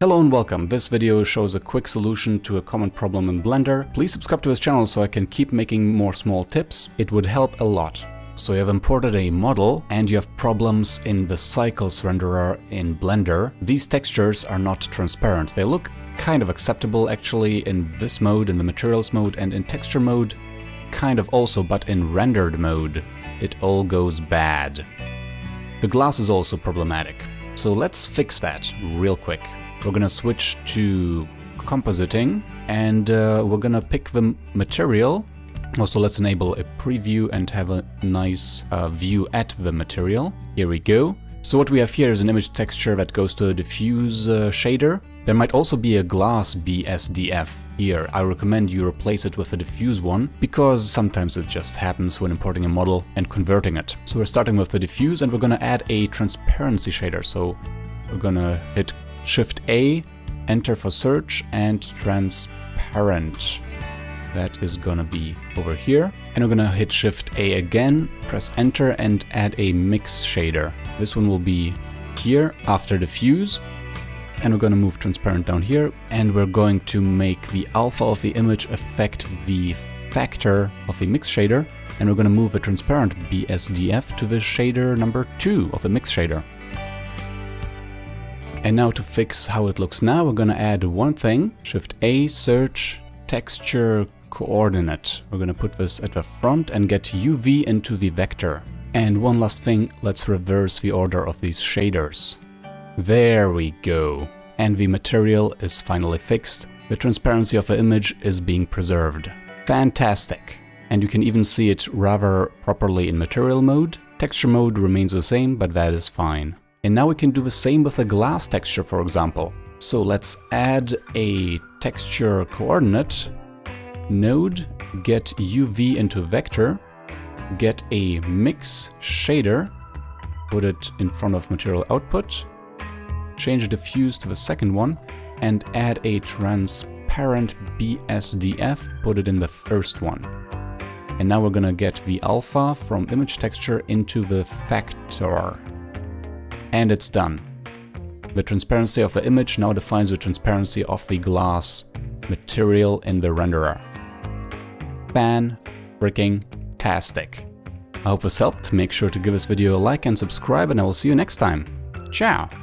Hello and welcome. This video shows a quick solution to a common problem in Blender. Please subscribe to this channel so I can keep making more small tips. It would help a lot. So you have imported a model and you have problems in the cycles renderer in Blender. These textures are not transparent. They look kind of acceptable actually in this mode, in the materials mode, and in texture mode kind of also, but in rendered mode it all goes bad. The glass is also problematic. So let's fix that real quick. We're gonna switch to compositing and we're gonna pick the material. Also, let's enable a preview and have a nice view at the material. Here we go. So what we have here is an image texture that goes to a diffuse shader. There might also be a glass BSDF here. I recommend you replace it with a diffuse one because sometimes it just happens when importing a model and converting it. So we're starting with the diffuse and we're gonna add a transparency shader. So we're gonna hit Shift A, enter for search, and transparent. That is gonna be over here. And we're gonna hit Shift A again, press enter, and add a mix shader. This one will be here after diffuse. And we're gonna move transparent down here. And we're going to make the alpha of the image affect the factor of the mix shader. And we're gonna move the transparent BSDF to the shader number 2 of the mix shader. And now to fix how it looks now, we're gonna add one thing. Shift A, search, texture, coordinate. We're gonna put this at the front and get UV into the vector. And one last thing, let's reverse the order of these shaders. There we go. And the material is finally fixed. The transparency of the image is being preserved. Fantastic. And you can even see it rather properly in material mode. Texture mode remains the same, but that is fine. And now we can do the same with a glass texture, for example. So let's add a texture coordinate node, get UV into vector, get a mix shader, put it in front of material output, change diffuse to the second one, and add a transparent BSDF, put it in the first one. And now we're gonna get the alpha from image texture into the factor. And it's done. The transparency of the image now defines the transparency of the glass material in the renderer. Fan-freaking-tastic. I hope this helped. Make sure to give this video a like and subscribe, and I will see you next time. Ciao!